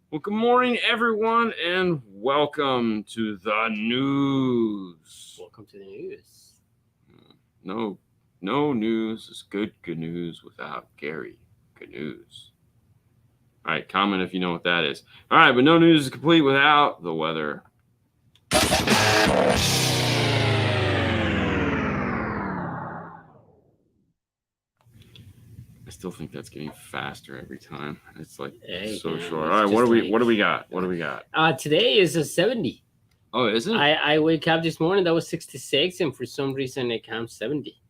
Well, good morning, everyone, and welcome to the news. Welcome to the news. No news is good news without Gary. Good news. All right, comment if you know what that is. All right, but no news is complete without the weather. I still think that's getting faster every time. It's like so short. All right, what do we got? What do we got? Today is a 70. Oh, is it? I wake up this morning, that was 66, and for some reason it counts 70.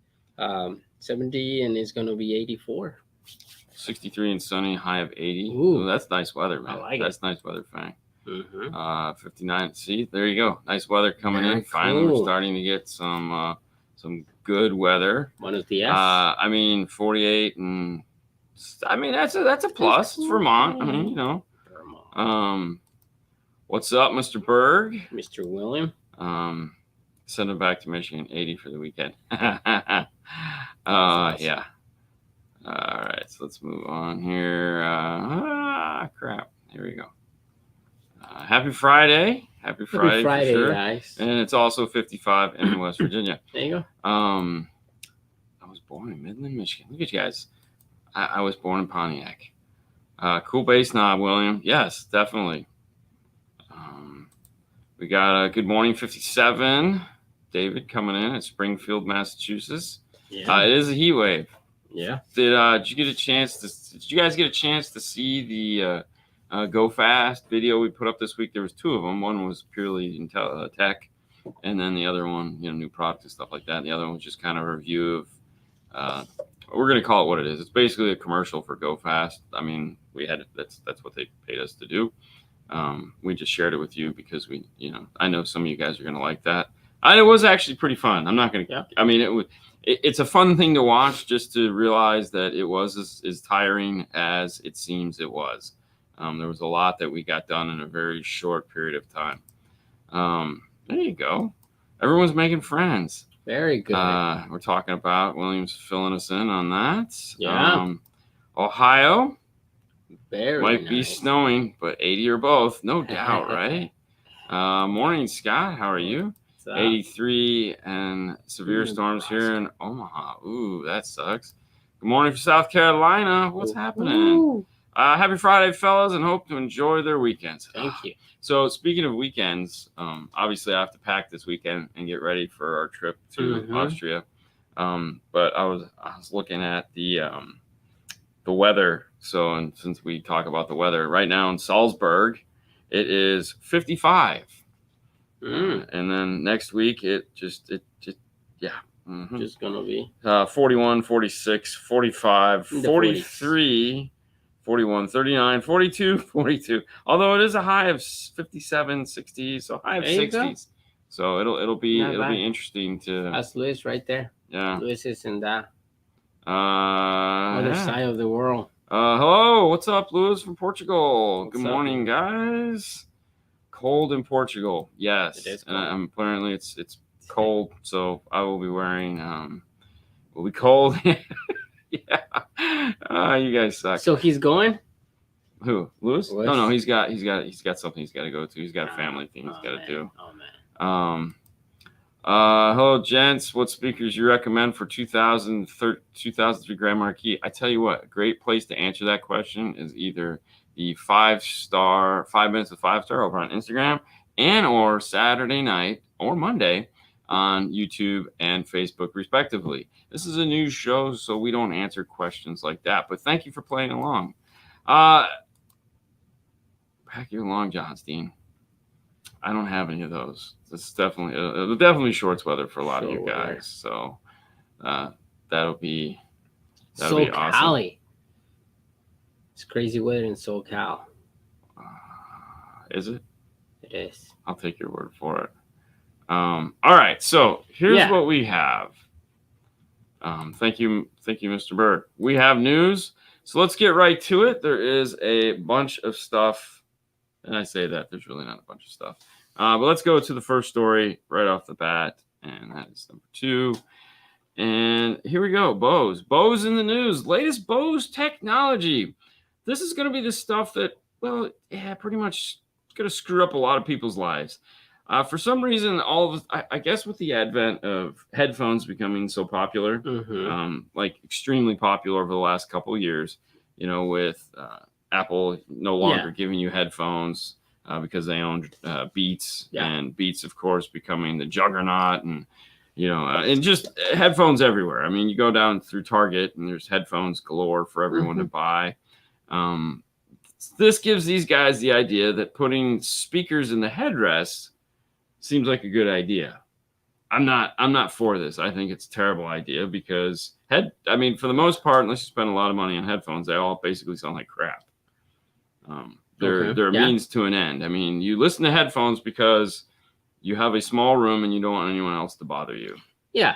70, and it's going to be 84. 63 and sunny, high of 80. Ooh, that's nice weather, man. I like that's nice weather, Fang. Mm-hmm. 59. See, there you go. Nice weather coming in. Finally, we're starting to get some good weather. Buenos dias. 48 and that's a plus. It's Vermont. Vermont. What's up, Mr. Berg? Mr. William. Send him back to Michigan. 80 for the weekend. Yeah. All right, so let's move on here. Crap. Here we go. Happy Friday. Happy Friday for sure. Guys. And it's also 55 in West Virginia. There you go. I was born in Midland, Michigan. Look at you guys. I was born in Pontiac. Cool bass knob, William. Yes, definitely. We got a good morning 57. David coming in at Springfield, Massachusetts. Yeah. It is a heat wave. Yeah. Did you guys get a chance to see the Go Fast video we put up this week? There was two of them. One was purely tech, and then the other one, new product and stuff like that. And the other one was just kind of a review of. We're gonna call it what it is. It's basically a commercial for Go Fast. That's what they paid us to do. We just shared it with you because I know some of you guys are gonna like that. And it was actually pretty fun. I'm not gonna. Yeah. It's a fun thing to watch just to realize that it was as tiring as it seems it was. There was a lot that we got done in a very short period of time. There you go. Everyone's making friends. Very good. We're talking about Williams filling us in on that. Yeah. Ohio. Might be snowing, but 80 or both, no doubt, right? Morning, Scott. How are you? 83 and severe storms here in Omaha. Ooh, that sucks. Good morning for South Carolina. What's happening? Happy Friday, fellas, and hope to enjoy their weekends. Thank you. So speaking of weekends, obviously I have to pack this weekend and get ready for our trip to Austria. But I was looking at the weather. So, and since we talk about the weather right now in Salzburg, it is 55. And then next week, just gonna be 41, 46, 45, 43, 41, 39, 42, 42. Although it is a high of 57, 60, so high of 60s. So it'll be interesting to. That's Luis right there. Yeah, Luis is in that other side of the world. Hello, what's up, Luis from Portugal? Good morning, guys. Cold in Portugal, yes. It is cold. And apparently it's cold, so I will be wearing. Will be cold. Yeah. You guys suck. So he's going. Who, Luis? No. He's got something he's got to go to. He's got a family thing he's got to do. Oh man. Hello, gents. What speakers you recommend for 2003 Grand Marquis? I tell you what, a great place to answer that question is either the 5 minutes of 5-star over on Instagram, and or Saturday night or Monday on YouTube and Facebook, respectively. This is a news show, so we don't answer questions like that. But thank you for playing along. Pack your long johns, Dean. I don't have any of those. It's definitely shorts weather for a lot of you guys. So that'll be awesome. Cali. It's crazy weather in SoCal. Is it? It It is. I'll take your word for it. All right, so here's what we have. Thank you, Mr. Bird. We have news, so let's get right to it. There is a bunch of stuff, and I say that there's really not a bunch of stuff. But let's go to the first story right off the bat, and that is number 2. And here we go. Bose in the news. Latest Bose technology. This is going to be the stuff that, well, yeah, pretty much going to screw up a lot of people's lives. For some reason, I guess with the advent of headphones becoming so popular, like extremely popular over the last couple of years, with Apple no longer giving you headphones because they owned Beats, and Beats, of course, becoming the juggernaut, and and just headphones everywhere. I mean, you go down through Target and there's headphones galore for everyone to buy. This gives these guys the idea that putting speakers in the headrest seems like a good idea. I'm not for this. I think it's a terrible idea because for the most part, unless you spend a lot of money on headphones, they all basically sound like crap. They're a means to an end. I mean, you listen to headphones because you have a small room and you don't want anyone else to bother you. Yeah.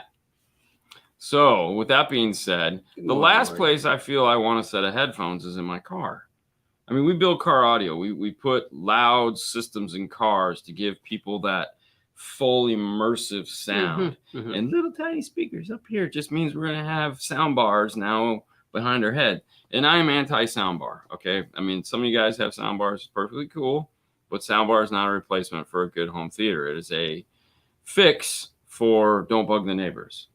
So with that being said, the last place I feel I want a set of headphones is in my car. I mean, we build car audio. We put loud systems in cars to give people that full immersive sound. And little tiny speakers up here just means we're going to have sound bars now behind our head. And I am anti-sound bar, okay? I mean, some of you guys have sound bars. It's perfectly cool. But soundbar is not a replacement for a good home theater. It is a fix for don't bug the neighbors.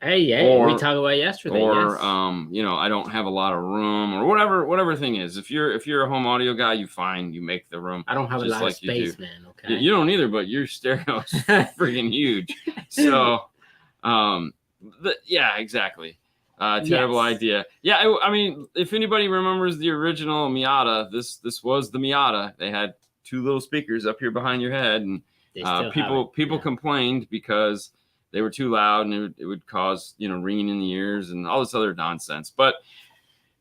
Hey, we talked about yesterday. Or I don't have a lot of room, or whatever thing is. If you're a home audio guy, you make the room. I don't have a lot of space, man. Okay. You don't either, but your stereo's freaking huge. So, exactly. Terrible idea. Yeah, I mean, if anybody remembers the original Miata, this was the Miata. They had 2 little speakers up here behind your head, and people complained because they were too loud and it would cause ringing in the ears and all this other nonsense. But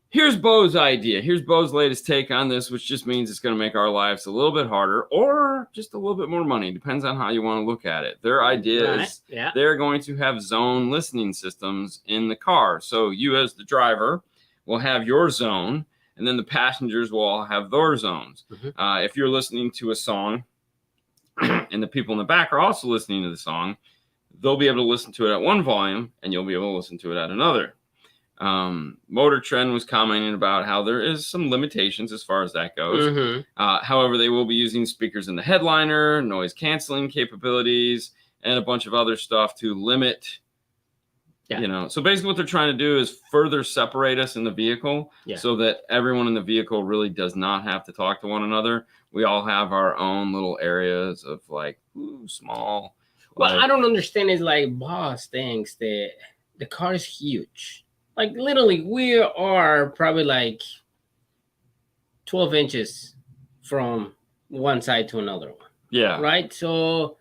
here's Bose's idea. Here's Bose's latest take on this, which just means it's going to make our lives a little bit harder or just a little bit more money. Depends on how you want to look at it. Their idea is they're going to have zone listening systems in the car. So you as the driver will have your zone, and then the passengers will all have their zones. If you're listening to a song and the people in the back are also listening to the song, they'll be able to listen to it at one volume and you'll be able to listen to it at another. Motor Trend was commenting about how there is some limitations as far as that goes. However, they will be using speakers in the headliner, noise canceling capabilities, and a bunch of other stuff to limit. So basically what they're trying to do is further separate us in the vehicle so that everyone in the vehicle really does not have to talk to one another. We all have our own little areas of small. Well, I don't understand. It's like Bose thinks that the car is huge. Like literally we are probably like 12 inches from one side to another one. Yeah. Right. So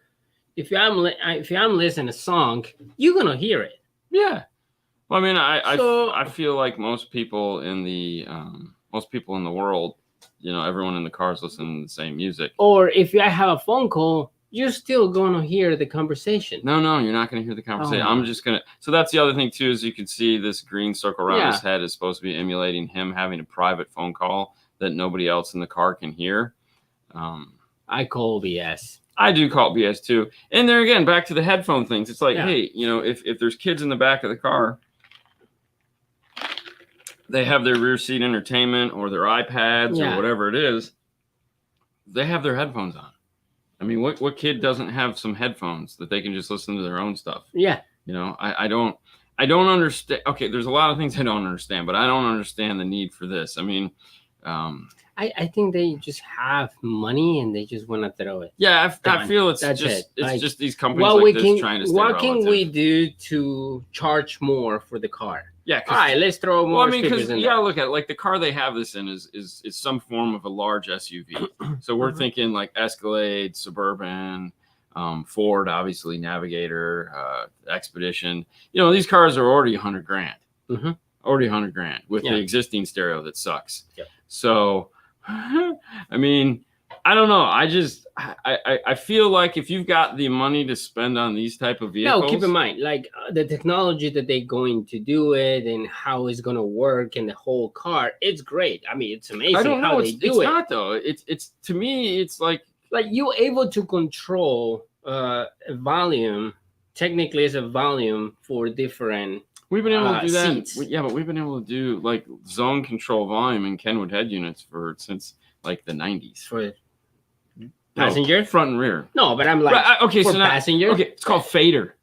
if I'm listening to a song, you're going to hear it. Yeah. Well, I mean, I feel like most people in the world, everyone in the car is listening to the same music. Or if I have a phone call, you're still going to hear the conversation. No, you're not going to hear the conversation. I'm just going to. So that's the other thing too, is you can see this green circle around his head is supposed to be emulating him having a private phone call that nobody else in the car can hear. I call BS. I do call BS too. And there again, back to the headphone things. It's like, hey, if there's kids in the back of the car, they have their rear seat entertainment or their iPads or whatever it is, they have their headphones on. I mean, what kid doesn't have some headphones that they can just listen to their own stuff? Yeah. I don't understand. Okay, there's a lot of things I don't understand, but I don't understand the need for this. I mean, I think they just have money and they just want to throw it. Yeah, I feel it's just these companies trying to stay What can we do to charge more for the car? Yeah. All right, let's throw more speakers in there. Look at it. Like the car they have this in is some form of a large SUV. So we're thinking like Escalade, Suburban, Ford, obviously Navigator, Expedition. These cars are already $100,000. Already $100,000 with the existing stereo that sucks. Yep. So, I mean, I don't know. I feel like if you've got the money to spend on these type of vehicles, No, keep in mind, like the technology that they're going to do it and how it's going to work and the whole car, it's great. I mean, it's amazing I don't know. how It's they do it. not though. It's to me, it's like You're able to control a volume. Technically, it's a volume for different. we've been able to do that. Seats. Yeah, but we've been able to do like zone control volume in Kenwood head units since like the 90s. For passenger? Front and rear. No, but I'm like, Right, okay, for so now, passenger. okay, it's called fader.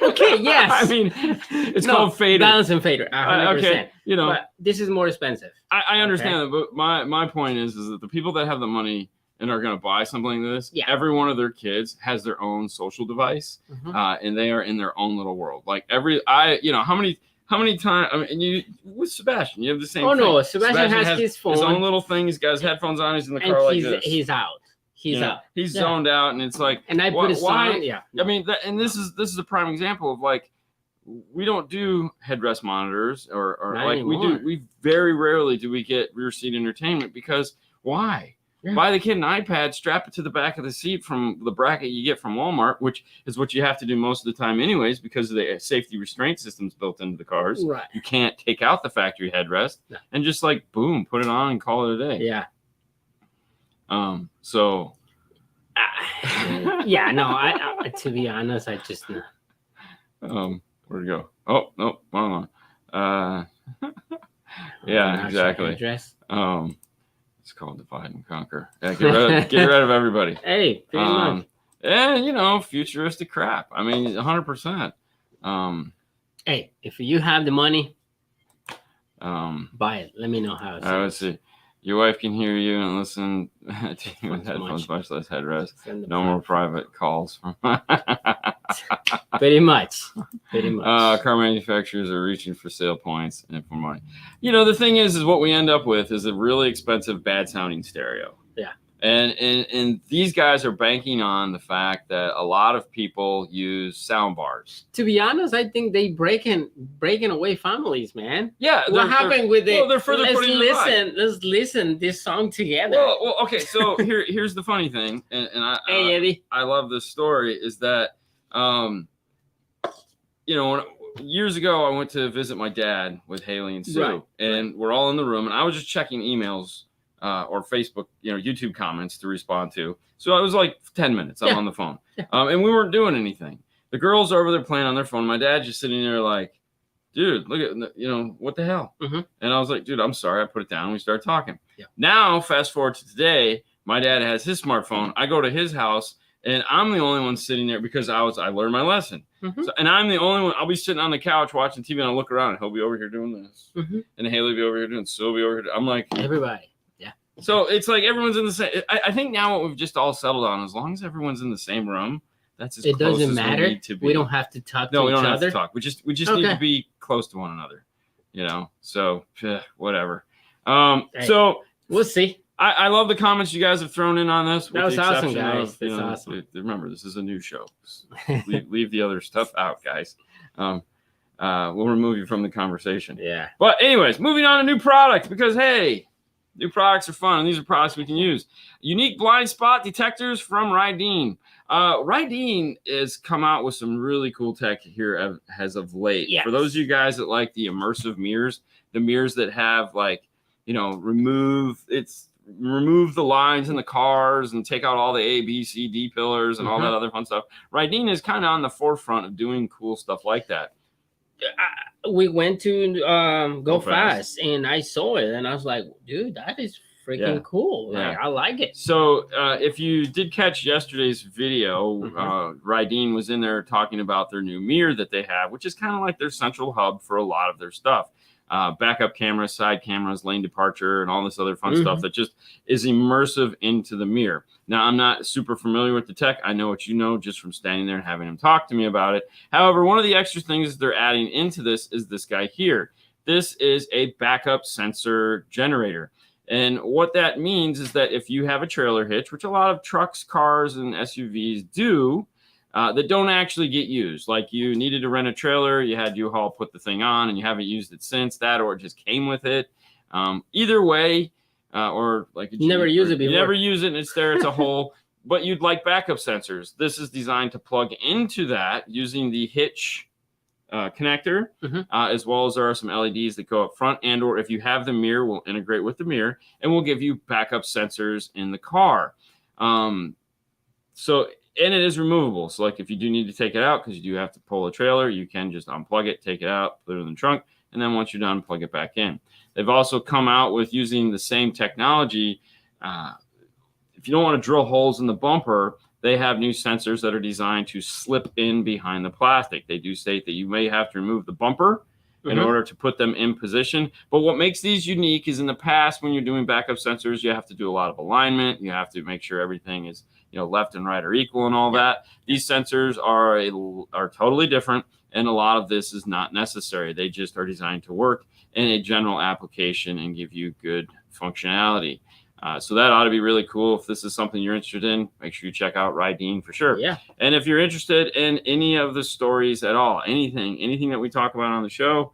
Okay, yes. I mean, it's called fader. Balance and fader. 100%. Okay, you know, but this is more expensive. I understand that, but my point is that the people that have the money and are going to buy something like this, every one of their kids has their own social device, and they are in their own little world. Like how many times? I mean, and you with Sebastian, you have the same. Oh thing. no, Sebastian has his phone, his own little thing. He's got his headphones on. He's in the car like this. He's out. He's out. He's zoned out, and it's like. And I put his song. Yeah. I mean, and this is a prime example of like. We don't do headrest monitors or like anymore. We very rarely do we get rear seat entertainment because why? Yeah. Buy the kid an iPad, strap it to the back of the seat from the bracket you get from Walmart, which is what you have to do most of the time anyways because of the safety restraint systems built into the cars. Right. You can't take out the factory headrest and just like boom, put it on and call it a day. Yeah. So. Yeah. No. I to be honest, I just. Where'd it go? Oh no, wrong one. Yeah, exactly. It's called divide and conquer. Yeah, get rid of everybody. Hey, pretty much. And futuristic crap. I mean, 100%. Hey, if you have the money, buy it. Let me know how it I would see. Your wife can hear you and listen to you with headphones, much less headrest. No more private calls from. Pretty much. Car manufacturers are reaching for sale points and for money. The thing is what we end up with is a really expensive, bad sounding stereo. Yeah. And these guys are banking on the fact that a lot of people use sound bars. To be honest, I think they breaking away families, man. Yeah. What happened with it? They're further putting let's listen this song together. Well, okay. So here's the funny thing, and hey Eddie, I love this story is that years ago I went to visit my dad with Haley and Sue, and we're all in the room, and I was just checking emails. Or Facebook, YouTube comments to respond to. So it was like 10 minutes. I'm on the phone. Yeah. And we weren't doing anything. The girls are over there playing on their phone. My dad's just sitting there like, dude, look at, what the hell? Mm-hmm. And I was like, dude, I'm sorry. I put it down. And we started talking. Yeah. Now, fast forward to today, my dad has his smartphone. I go to his house and I'm the only one sitting there because I learned my lesson. Mm-hmm. And I'm the only one. I'll be sitting on the couch watching TV and I'll look around and he'll be over here doing this. Mm-hmm. And Haley will be over here doing, so be over here. I'm like, everybody. So it's like everyone's in the same. I think now what we've just all settled on, as long as everyone's in the same room, that's as close doesn't as matter. We need to be. We don't have to talk. No, to we don't each have other. to talk. We just need to be close to one another. So whatever. So we'll see. I love the comments you guys have thrown in on this. That was awesome, guys. That's awesome. Remember, this is a new show. leave the other stuff out, guys. We'll remove you from the conversation. Yeah. But anyways, moving on to new products because hey. New products are fun, and these are products we can use. Unique blind spot detectors from Rydeen. Rydeen has come out with some really cool tech here as of late. Yes. For those of you guys that like the immersive mirrors, the mirrors that have remove the lines in the cars and take out all the A, B, C, D pillars and all that other fun stuff. Rydeen is kind of on the forefront of doing cool stuff like that. We went to Go Fast and I saw it and I was like, dude, that is freaking cool. I like it. So if you did catch yesterday's video, Rydeen was in there talking about their new mirror that they have, which is kind of like their central hub for a lot of their stuff. Backup cameras, side cameras, lane departure, and all this other fun stuff that just is immersive into the mirror. Now, I'm not super familiar with the tech. I know what you know just from standing there and having them talk to me about it. However, one of the extra things they're adding into this is this guy here. This is a backup sensor generator. And what that means is that if you have a trailer hitch, which a lot of trucks, cars, and SUVs do, that don't actually get used. Like you needed to rent a trailer, you had U-Haul put the thing on, and you haven't used it since that, or it just came with it. Either way, or like a never Jeep, use it you before. never use it, and it's there. It's a hole. But you'd like backup sensors. This is designed to plug into that using the hitch connector, as well as there are some LEDs that go up front, and or if you have the mirror, we'll integrate with the mirror, and we'll give you backup sensors in the car. So, and it is removable. So like if you do need to take it out, because you do have to pull a trailer, you can just unplug it, take it out, put it in the trunk, and then once you're done, plug it back in. They've also come out with using the same technology. If you don't want to drill holes in the bumper, they have new sensors that are designed to slip in behind the plastic. They do state that you may have to remove the bumper in order to put them in position. But what makes these unique is in the past, when you're doing backup sensors, you have to do a lot of alignment. You have to make sure everything is, left and right are equal and all that. These sensors are totally different, and a lot of this is not necessary. They just are designed to work in a general application and give you good functionality. So that ought to be really cool. If this is something you're interested in, make sure you check out Rydeen for sure. Yeah. And if you're interested in any of the stories at all, anything that we talk about on the show,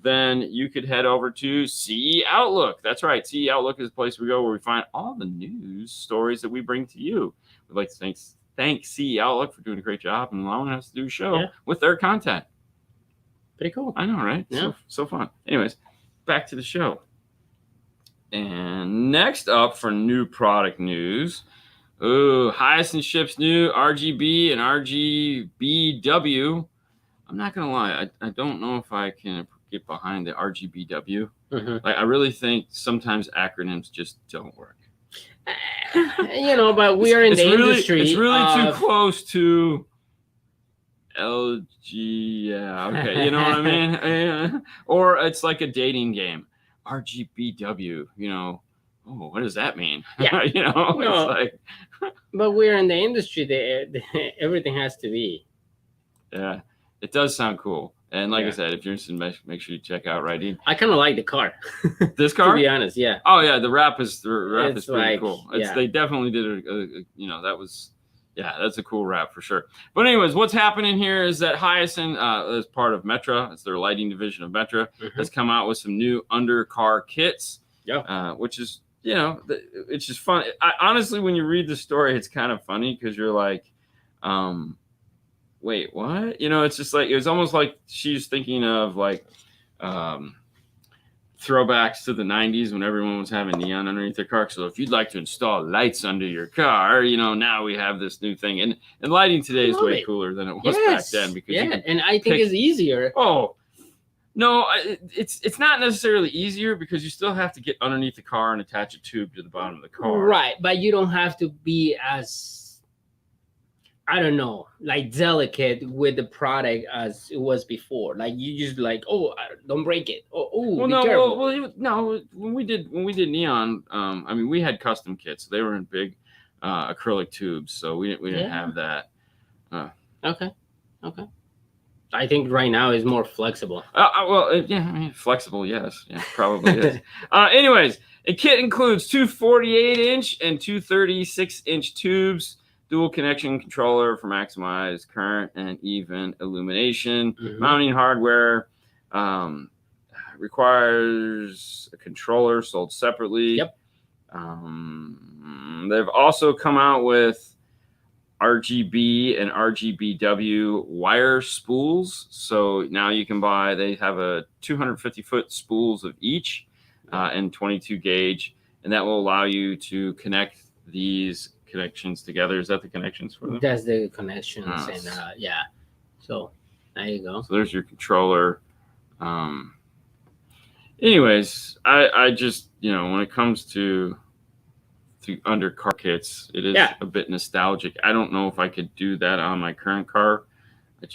then you could head over to CE Outlook. That's right. CE Outlook is a place we go where we find all the news stories that we bring to you. We'd like to thank CE Outlook for doing a great job and allowing us to do a show with their content. Pretty cool. I know, right? Yeah. So fun. Anyways, back to the show. And next up for new product news, Hyacinth ships new RGB and RGBW. I'm not going to lie. I don't know if I can get behind the RGBW. Like, I really think sometimes acronyms just don't work. But we are in the industry. It's really too close to LG. Yeah, okay. You know what I mean? Or it's like a dating game. RGBW, what does that mean? Yeah. It's like. But we're in the industry. Everything has to be. Yeah, it does sound cool. And like I said, if you're interested, make sure you check out Rydeen. I kind of like the car. This car? To be honest, yeah. Oh yeah, the wrap is pretty cool. They definitely did that was. Yeah, that's a cool wrap for sure. But anyways, what's happening here is that Hyacinth, as part of Metra, it's their lighting division of Metra, has come out with some new under-car kits, which is, it's just fun. Honestly, when you read the story, it's kind of funny because you're like, wait, what? It's just like, it was almost like she's thinking of like throwbacks to the 90s when everyone was having neon underneath their car. So if you'd like to install lights under your car, now we have this new thing. And lighting today is way cooler than it was back then. Because and I think it's easier. Oh, no, it's not necessarily easier because you still have to get underneath the car and attach a tube to the bottom of the car. Right, but you don't have to be as, I don't know, like delicate with the product as it was before. Like you just like, don't break it. Be careful. No. When we did neon, we had custom kits. They were in big acrylic tubes, so we didn't have that. Okay. I think right now is more flexible. Flexible, yes, probably is. Anyways, a kit includes two 48-inch and two 36-inch tubes. Dual connection controller for maximized current and even illumination. Mounting hardware requires a controller sold separately. Yep. They've also come out with RGB and RGBW wire spools. So now you can they have a 250-foot spools of each and 22 gauge. And that will allow you to connect these connections together. Is that the connections for them? That's the connections, and so there you go. So there's your controller. Anyways, I just when it comes to undercar kits, it is a bit nostalgic. I don't know if I could do that on my current car. I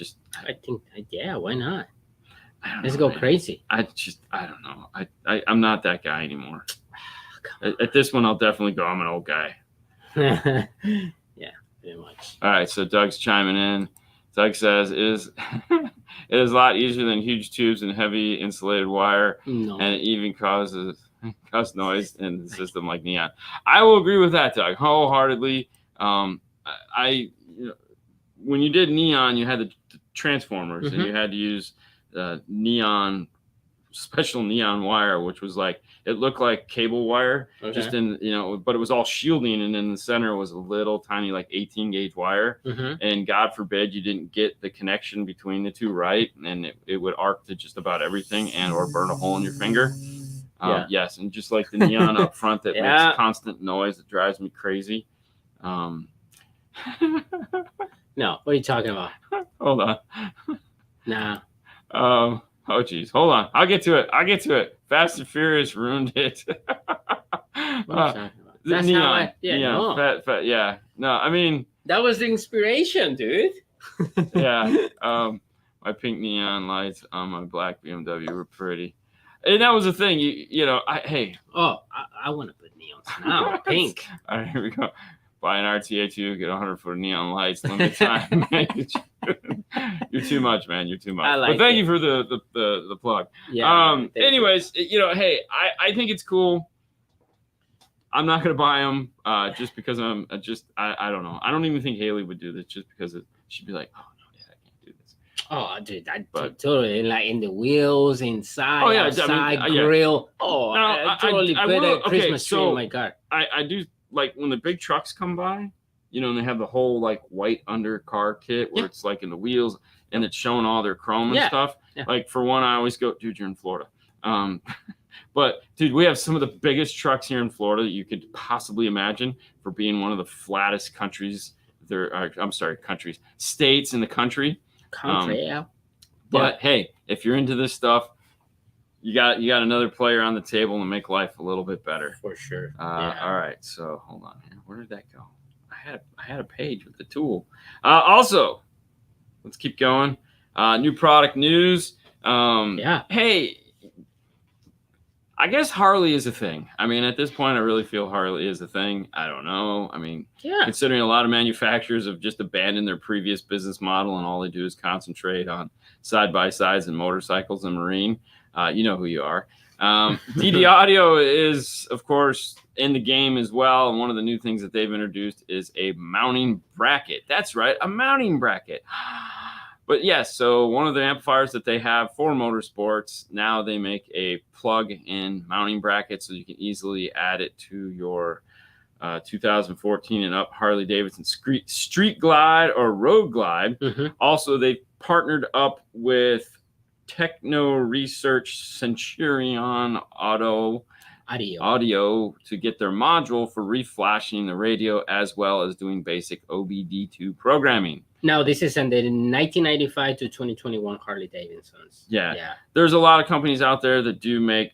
think why not? Let's go crazy. I don't know. I'm not that guy anymore. At this one, I'll definitely go. I'm an old guy. Yeah, pretty much. All right, so Doug's chiming in. Doug says it is a lot easier than huge tubes and heavy insulated wire, and it even causes noise in the system like neon. I will agree with that, Doug, wholeheartedly. When you did neon, you had the transformers, and you had to use neon special neon wire, which was like, it looked like cable wire, just in, but it was all shielding, and in the center was a little tiny like 18 gauge wire. And God forbid you didn't get the connection between the two right, and it would arc to just about everything and or burn a hole in your finger. Yes, and just like the neon up front that makes constant noise that drives me crazy. No, what are you talking about? Hold on. Nah. Oh geez, hold on. I'll get to it. Fast and Furious ruined it. That's neon, how I. Yeah, neon, no. fat. Yeah, no. I mean, that was the inspiration, dude. Yeah. My pink neon lights on my black BMW were pretty, and that was the thing. I want to put neons now. Pink. All right, here we go. Buy an RTA2, get 100 foot of neon lights, limited time. You're too much, man. You're too much. But thank you for the plug. Yeah. Anyways, hey, I think it's cool. I'm not gonna buy them just because I don't know. I don't even think Haley would do this just because she'd be like, oh no, Dad, I can't do this. Oh, dude, totally like in the wheels, inside, outside, grill. Yeah. Oh, I totally put a Christmas tree in my car. I do. Like when the big trucks come by, and they have the whole like white undercar kit where it's like in the wheels and it's showing all their chrome and stuff. Yeah. Like for one, I always go, dude, you're in Florida. But dude, we have some of the biggest trucks here in Florida that you could possibly imagine for being one of the flattest countries. States in the country. Yeah. But hey, if you're into this stuff, you got another player on the table to make life a little bit better. For sure. All right. So hold on here. Where did that go? I had a page with the tool. Also, let's keep going. New product news. Hey, I guess Harley is a thing. I mean, at this point, I really feel Harley is a thing. I don't know. I mean, considering a lot of manufacturers have just abandoned their previous business model and all they do is concentrate on side-by-sides and motorcycles and marine. You know who you are. DD Audio is, of course, in the game as well. And one of the new things that they've introduced is a mounting bracket. That's right, a mounting bracket. But yes, so one of the amplifiers that they have for motorsports, now they make a plug-in mounting bracket so you can easily add it to your 2014 and up Harley Davidson Street Glide or Road Glide. Also, they partnered up with Techno Research Centurion Audio to get their module for reflashing the radio as well as doing basic OBD2 programming. Now, this is in the 1995 to 2021 Harley Davidsons. Yeah. There's a lot of companies out there that do make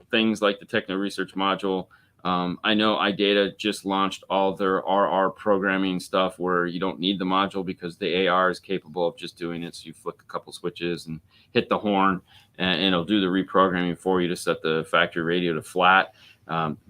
things like the Techno Research module. I know iData just launched all their RR programming stuff where you don't need the module because the AR is capable of just doing it. So you flick a couple switches and hit the horn and it'll do the reprogramming for you to set the factory radio to flat.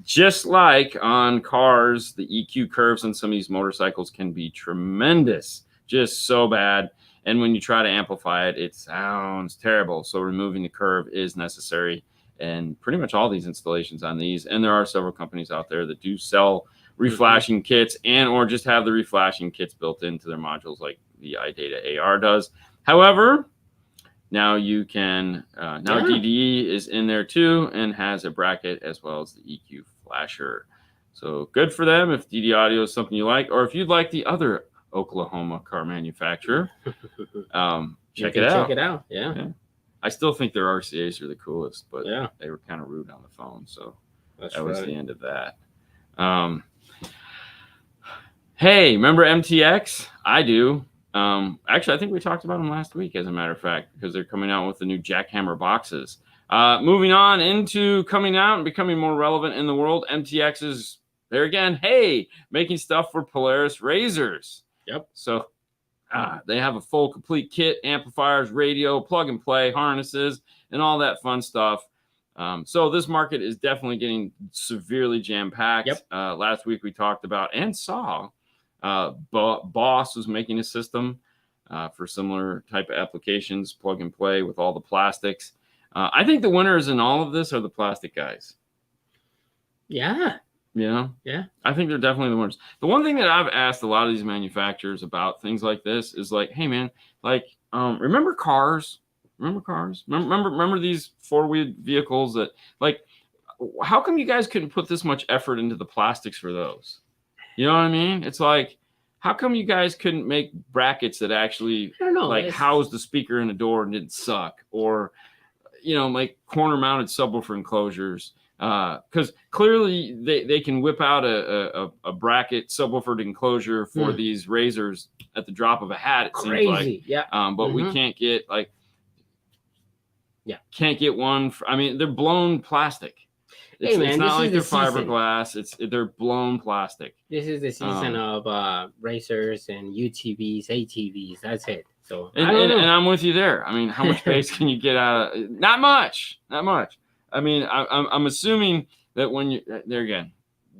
Just like on cars, the EQ curves on some of these motorcycles can be tremendous, just so bad. And when you try to amplify it, it sounds terrible. So removing the curve is necessary. And pretty much all these installations on these, and there are several companies out there that do sell reflashing kits and or just have the reflashing kits built into their modules like the iData AR does. However, now you can, DDE is in there too and has a bracket as well as the EQ flasher. So good for them if DD Audio is something you like, or if you'd like the other Oklahoma car manufacturer, check it out. Yeah. I still think their RCAs are the coolest, but they were kind of rude on the phone. So that was the end of that. Hey, remember MTX? I do. Actually, I think we talked about them last week, as a matter of fact, because they're coming out with the new jackhammer boxes. Moving on into coming out and becoming more relevant in the world, MTX is there again. Hey, making stuff for Polaris razors. Yep. So they have a full complete kit, amplifiers, radio, plug and play, harnesses, and all that fun stuff. So this market is definitely getting severely jam-packed. Yep. Last week we talked about and saw Bose was making a system for similar type of applications, plug and play with all the plastics. I think the winners in all of this are the plastic guys. Yeah. Yeah. I think they're definitely the winners. The one thing that I've asked a lot of these manufacturers about things like this is like, hey man, like, remember cars? Remember cars? Remember these four-wheeled vehicles that, like, how come you guys couldn't put this much effort into the plastics for those? You know what I mean? It's like, how come you guys couldn't make brackets that actually I don't know, like house the speaker in the door and didn't suck, or like corner-mounted subwoofer enclosures? Because clearly they can whip out a bracket subwoofer enclosure for these razors at the drop of a hat. It seems like, yeah. But we can't get can't get one. I mean, they're blown plastic. It's, hey man, it's not like they're season. fiberglass. They're blown plastic. This is the season of racers and UTVs, ATVs. That's it. So and I'm with you there. I mean, how much space can you get out of? Not much. I mean, I'm assuming that when you there again,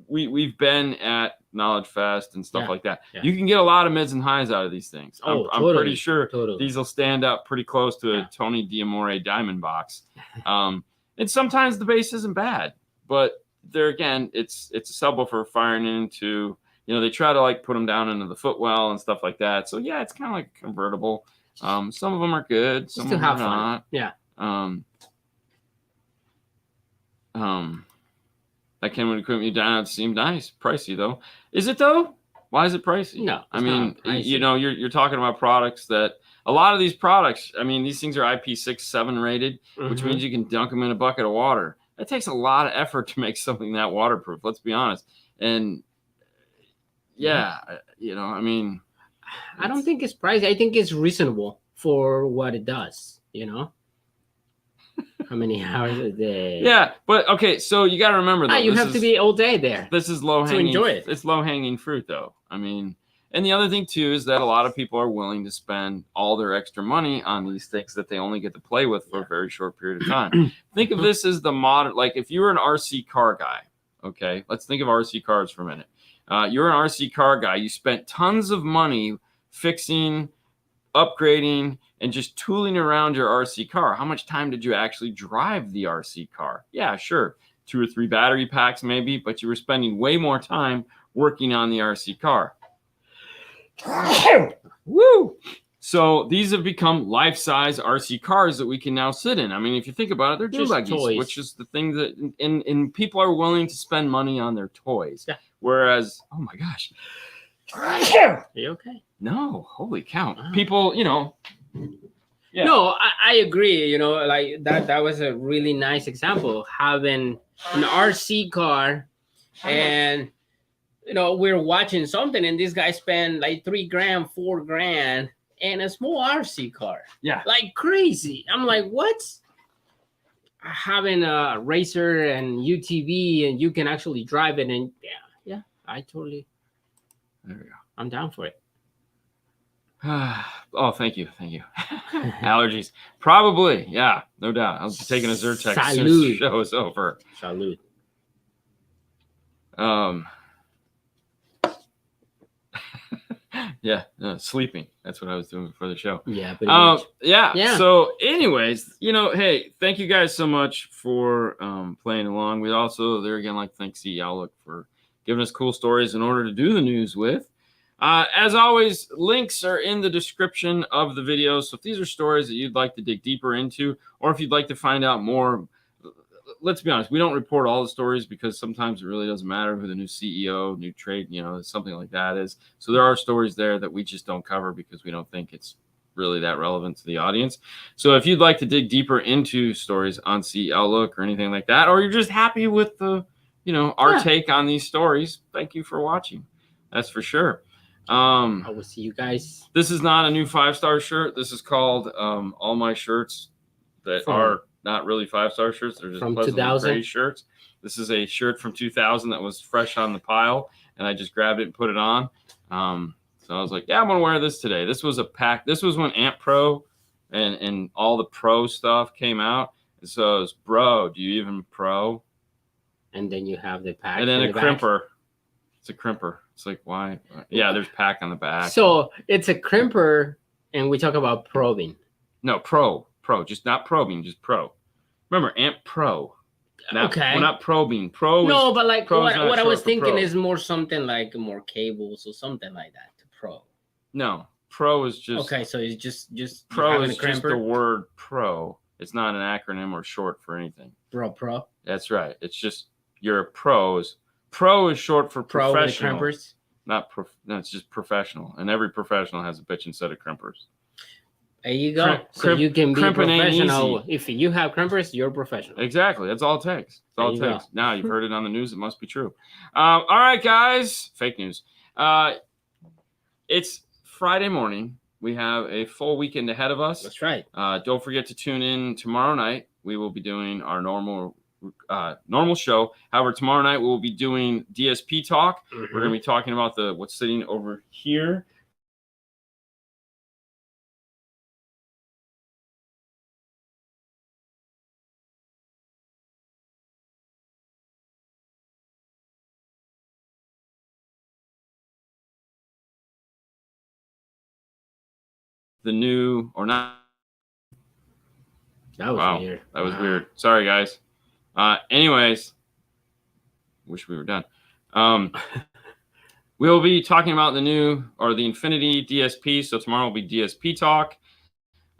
we've been at Knowledge Fest and stuff like that. Yeah. You can get a lot of mids and highs out of these things. I'm pretty sure these will stand up pretty close to a Tony D'Amore diamond box. And sometimes the bass isn't bad, but there again, it's a subwoofer firing into. They try to like put them down into the footwell and stuff like that. So yeah, it's kind of like convertible. Some of them are good, some of them are not. Yeah. That Kenwood equipment down seemed nice, pricey though. Is it though? Why is it pricey? No, I mean, you're talking about products that a lot of these products. I mean, these things are IP6, 7 rated, which means you can dunk them in a bucket of water. It takes a lot of effort to make something that waterproof. Let's be honest. And I mean, I don't think it's pricey. I think it's reasonable for what it does. How many hours a day? Yeah, but okay, so you got to remember that you have to be all day there. This is low hanging. To enjoy it. It's low hanging fruit, though. I mean, and the other thing too is that a lot of people are willing to spend all their extra money on these things that they only get to play with for a very short period of time. Think of this as the modern, like if you were an RC car guy. Okay, let's think of RC cars for a minute. You're an RC car guy. You spent tons of money fixing, upgrading, and just tooling around your RC car. How much time did you actually drive the RC car? Yeah, sure. 2 or 3 battery packs maybe, but you were spending way more time working on the RC car. Woo! So these have become life-size RC cars that we can now sit in. I mean, if you think about it, they're just toys, which is the thing that, and people are willing to spend money on their toys. Yeah. Whereas, oh my gosh. Are you okay? No, holy cow. People, Yeah. No, I agree. Like that was a really nice example. Having an RC car and, we're watching something and this guy spent like $3,000, $4,000 in a small RC car. Yeah. Like crazy. I'm like, what? Having a racer and UTV and you can actually drive it. And yeah, I totally. There we go. I'm down for it. Oh, thank you. Allergies. Probably. Yeah, no doubt. I'll be taking a Zyrtec as soon as the show is over. Salud. Yeah, sleeping. That's what I was doing before the show. Yeah. Yeah. So anyways, hey, thank you guys so much for playing along. We also, there again, like thank CE Outlook for giving us cool stories in order to do the news with. As always, links are in the description of the video. So if these are stories that you'd like to dig deeper into, or if you'd like to find out more, let's be honest, we don't report all the stories because sometimes it really doesn't matter who the new CEO, new trade, something like that is. So there are stories there that we just don't cover because we don't think it's really that relevant to the audience. So if you'd like to dig deeper into stories on CE Outlook or anything like that, or you're just happy with the, our take on these stories, thank you for watching. That's for sure. I will see you guys. This is not a new 5-star shirt. This is called all my shirts that are not really 5-star shirts. They're just from 2000 shirts. This is a shirt from 2000 that was fresh on the pile, and I just grabbed it and put it on. So I was like, yeah, I'm gonna wear this today. This was a pack. This was when Amp Pro and all the Pro stuff came out. And so it was, bro, do you even Pro? And then you have the pack. And then a crimper. It's a crimper. It's like, why? Yeah, there's pack on the back. So it's a crimper, and we talk about probing. No, pro, just not probing, just pro. Remember, Amp Pro. Okay. We're not probing. Pro. No, but like what I was thinking is more something like more cables or something like that to probe. No, Pro is just Okay, so it's just pro is a just the cramper? word pro. It's not an acronym or short for anything. Pro. That's right. It's just you're a pro. Pro is short for Pro with the professional. crimpers? Not no, it's just professional. And every professional has a bitchin' set of crimpers. There you go. So you can be a crimping ain't professional. easy. If you have crimpers, you're a professional. Exactly. That's all it takes. That's all it There you takes. go. Now you've heard it on the news. It must be true. All right, guys. Fake news. It's Friday morning. We have a full weekend ahead of us. That's right. Don't forget to tune in tomorrow night. We will be doing our normal show. However, tomorrow night we will be doing DSP talk. Mm-hmm. We're going to be talking about what's sitting over here. The new or not. That was weird. That was weird. Sorry, guys. Anyways, wish we were done. We'll be talking about the new or the Infinity DSP. So tomorrow will be DSP talk,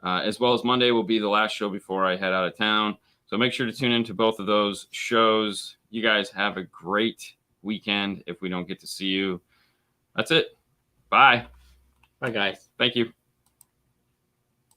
as well as Monday will be the last show before I head out of town. So make sure to tune into both of those shows. You guys have a great weekend if we don't get to see you. That's it. Bye. Bye, guys. Thank you.